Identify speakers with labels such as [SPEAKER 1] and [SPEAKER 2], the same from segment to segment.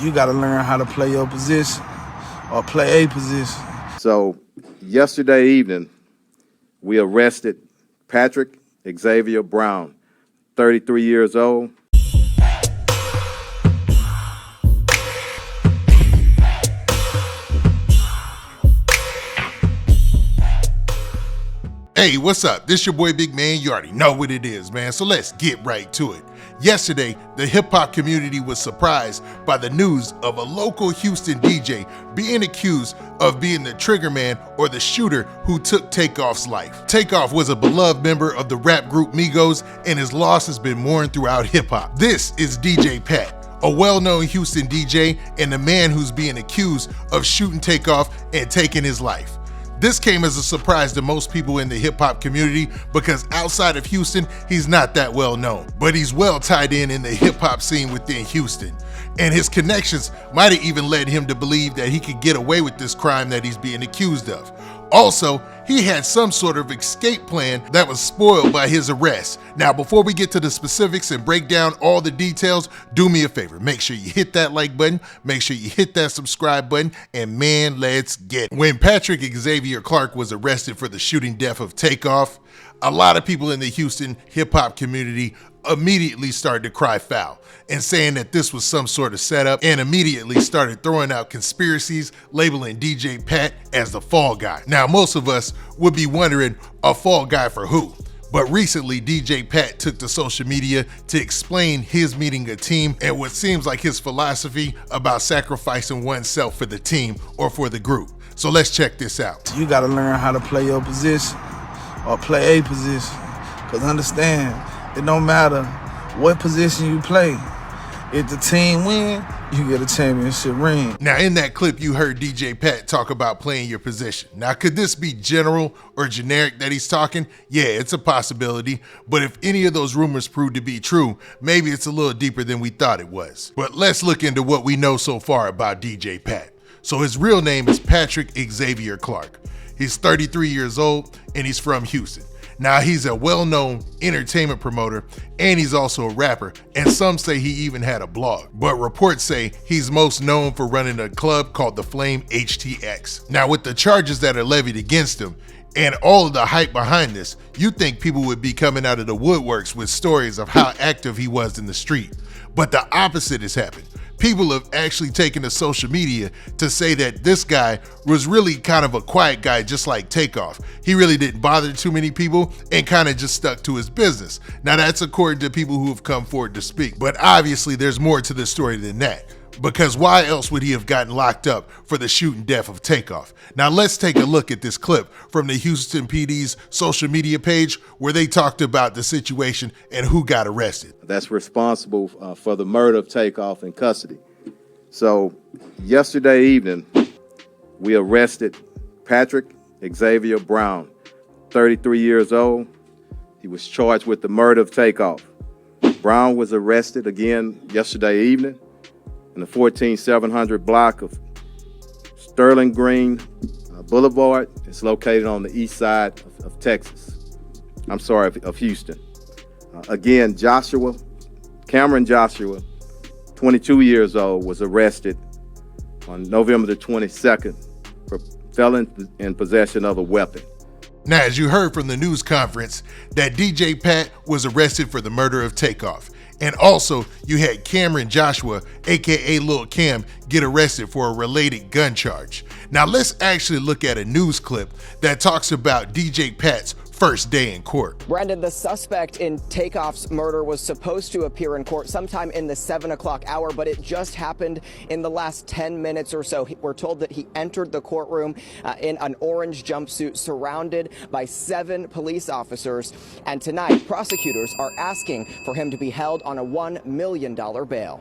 [SPEAKER 1] You got to learn how to play your position or play a position.
[SPEAKER 2] So yesterday evening, we arrested Patrick Xavier Brown, 33 years old.
[SPEAKER 3] Hey, what's up? This your boy Big Man. You already know what it is, man. So let's get right to it. Yesterday, the hip-hop community was surprised by the news of a local Houston DJ being accused of being the trigger man or the shooter who took Takeoff's life. Takeoff was a beloved member of the rap group Migos, and his loss has been mourned throughout hip-hop. This is DJ Pat, a well-known Houston DJ and the man who's being accused of shooting Takeoff and taking his life. This came as a surprise to most people in the hip-hop community because outside of Houston, he's not that well known. But he's well tied in the hip-hop scene within Houston. And his connections might have even led him to believe that he could get away with this crime that he's being accused of. Also, he had some sort of escape plan that was spoiled by his arrest. Now, before we get to the specifics and break down all the details, do me a favor. Make sure you hit that like button, make sure you hit that subscribe button, and man, let's get it. When Patrick Xavier Clark was arrested for the shooting death of Takeoff, a lot of people in the Houston hip-hop community immediately started to cry foul and saying that this was some sort of setup, and immediately started throwing out conspiracies, labeling DJ Pat as the fall guy. Now, most of us would be wondering, a fall guy for who? But recently, DJ Pat took to social media to explain his meeting a team and what seems like his philosophy about sacrificing oneself for the team or for the group. So let's check this out.
[SPEAKER 1] You got to learn how to play your position or play a position. Because understand, it don't matter what position you play. If the team win, you get a championship ring.
[SPEAKER 3] Now, in that clip, you heard DJ Pat talk about playing your position. Now, could this be general or generic that he's talking? Yeah, it's a possibility. But if any of those rumors prove to be true, maybe it's a little deeper than we thought it was. But let's look into what we know so far about DJ Pat. So his real name is Patrick Xavier Clark. He's 33 years old and he's from Houston. Now, he's a well-known entertainment promoter and he's also a rapper, and some say he even had a blog. But reports say he's most known for running a club called the Flame HTX. Now, with the charges that are levied against him and all of the hype behind this, you'd think people would be coming out of the woodworks with stories of how active he was in the street. But the opposite has happened. People have actually taken to social media to say that this guy was really kind of a quiet guy, just like Takeoff. He really didn't bother too many people and kind of just stuck to his business. Now, that's according to people who have come forward to speak. But obviously, there's more to the story than that. Because why else would he have gotten locked up for the shooting death of Takeoff? Now let's take a look at this clip from the Houston PD's social media page where they talked about the situation and who got arrested.
[SPEAKER 2] That's responsible for the murder of Takeoff in custody. So yesterday evening, we arrested Patrick Xavier Brown, 33 years old. He was charged with the murder of Takeoff. Brown was arrested again yesterday evening in the 14700 block of Sterling Green Boulevard. It's located on the east side of Houston. Again, Cameron Joshua, 22 years old, was arrested on November the 22nd for felon in possession of a weapon.
[SPEAKER 3] Now, as you heard from the news conference, that DJ Pat was arrested for the murder of Takeoff. And also, you had Cameron Joshua, aka Lil Cam, get arrested for a related gun charge. Now, let's actually look at a news clip that talks about DJ Pat's first day in court.
[SPEAKER 4] Brandon, the suspect in Takeoff's murder was supposed to appear in court sometime in the 7 o'clock hour, but it just happened in the last 10 minutes or so. We're told that he entered the courtroom in an orange jumpsuit surrounded by 7 police officers. And tonight, prosecutors are asking for him to be held on a $1 million bail.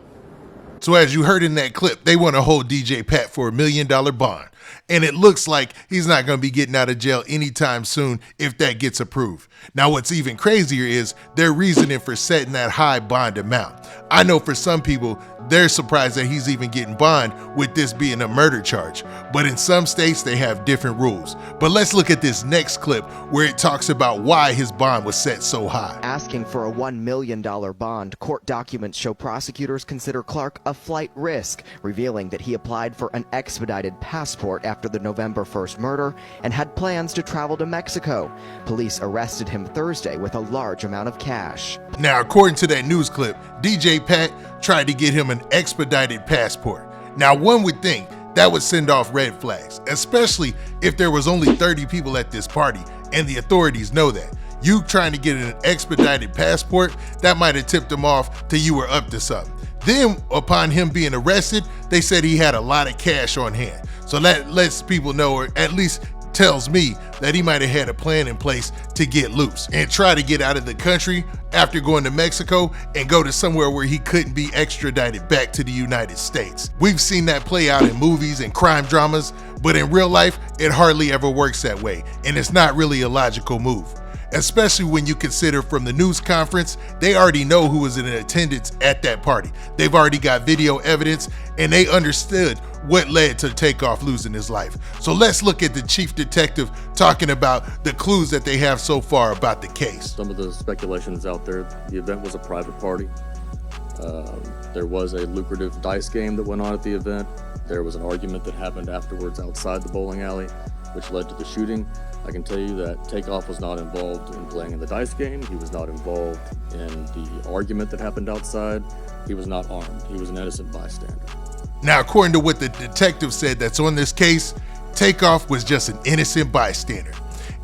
[SPEAKER 3] So as you heard in that clip, they want to hold DJ Pat for $1 million bond. And it looks like he's not going to be getting out of jail anytime soon if that gets approved. Now, what's even crazier is their reasoning for setting that high bond amount. I know for some people, they're surprised that he's even getting bond with this being a murder charge. But in some states, they have different rules. But let's look at this next clip where it talks about why his bond was set so high.
[SPEAKER 4] Asking for a $1 million bond, court documents show prosecutors consider Clark a flight risk, revealing that he applied for an expedited passport after the November 1st murder and had plans to travel to Mexico. Police arrested him Thursday with a large amount of cash.
[SPEAKER 3] Now, according to that news clip, DJ Pat tried to get him an expedited passport. Now, one would think that would send off red flags, especially if there was only 30 people at this party and the authorities know that. You trying to get an expedited passport, that might have tipped him off till you were up to something. Then, upon him being arrested, they said he had a lot of cash on hand. So that lets people know, or at least tells me, that he might have had a plan in place to get loose and try to get out of the country after going to Mexico and go to somewhere where he couldn't be extradited back to the United States. We've seen that play out in movies and crime dramas, but in real life, it hardly ever works that way, and it's not really a logical move. Especially when you consider from the news conference, they already know who was in attendance at that party. They've already got video evidence, and they understood what led to Takeoff losing his life. So let's look at the chief detective talking about the clues that they have so far about the case.
[SPEAKER 5] Some of the speculations out there, the event was a private party. There was a lucrative dice game that went on at the event. There was an argument that happened afterwards outside the bowling alley, which led to the shooting. I can tell you that Takeoff was not involved in playing in the dice game. He was not involved in the argument that happened outside. He was not armed. He was an innocent bystander.
[SPEAKER 3] Now, according to what the detective said that's on this case, Takeoff was just an innocent bystander.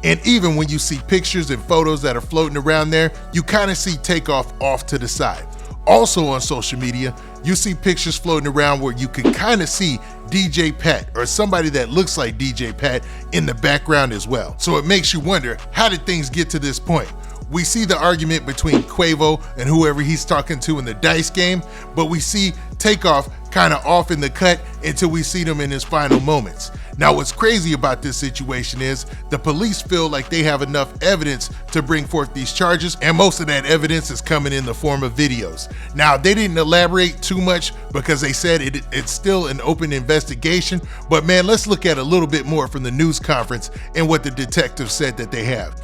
[SPEAKER 3] And even when you see pictures and photos that are floating around there, you kind of see Takeoff off to the side. Also on social media, you see pictures floating around where you can kind of see DJ Pat or somebody that looks like DJ Pat in the background as well. So it makes you wonder, how did things get to this point? We see the argument between Quavo and whoever he's talking to in the dice game, but we see Takeoff kind of off in the cut until we see them in his final moments. Now, what's crazy about this situation is the police feel like they have enough evidence to bring forth these charges, and most of that evidence is coming in the form of videos. Now, they didn't elaborate too much because they said it's still an open investigation, but man, let's look at a little bit more from the news conference and what the detectives said that they have.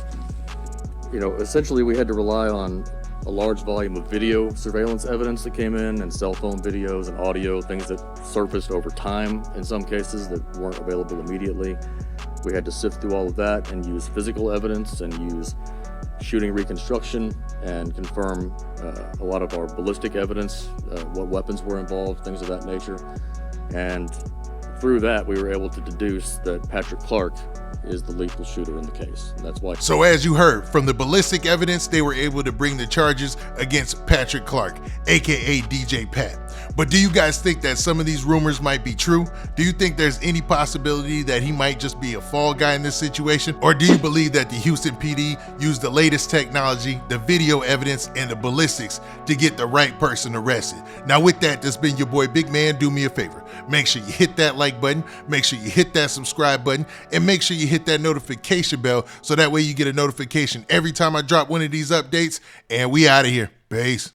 [SPEAKER 5] You know, essentially we had to rely on a large volume of video surveillance evidence that came in, and cell phone videos and audio, things that surfaced over time in some cases that weren't available immediately. We had to sift through all of that and use physical evidence and use shooting reconstruction and confirm a lot of our ballistic evidence, what weapons were involved, things of that nature. And through that, we were able to deduce that Patrick Clark is the lethal shooter in the case. And that's why.
[SPEAKER 3] So as you heard, from the ballistic evidence, they were able to bring the charges against Patrick Clark, aka DJ Pat. But do you guys think that some of these rumors might be true? Do you think there's any possibility that he might just be a fall guy in this situation? Or do you believe that the Houston PD used the latest technology, the video evidence, and the ballistics to get the right person arrested? Now with that, this has been your boy Big Man. Do me a favor. Make sure you hit that like button, make sure you hit that subscribe button, and make sure you hit that notification bell so that way you get a notification every time I drop one of these updates. And we out of here. Peace.